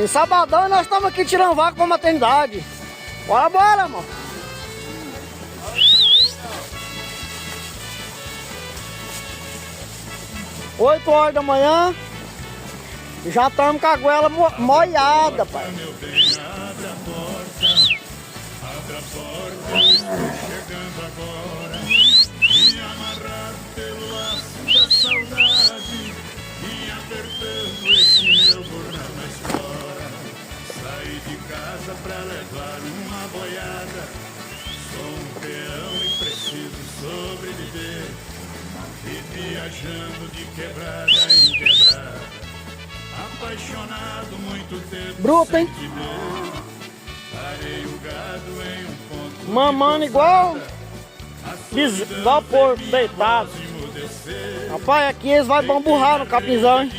E sabadão nós estamos aqui tirando vaca pra maternidade. Bora, bora, mano. Oito horas da manhã. Já estamos com a goela molhada, pai. Meu bem, abre a porta, chegando agora. Me amarrado pelo laço da saudade, me apertando esse meu bordão na espora. Saí de casa pra levar uma boiada, sou um peão e preciso sobreviver. E viajando de quebrada em quebrada, apaixonado muito tempo. Bruto, hein? Parei o gado em um ponto. Mamando igual porco deitado. Rapaz, aqui eles vão bamburrar no capinzão, hein?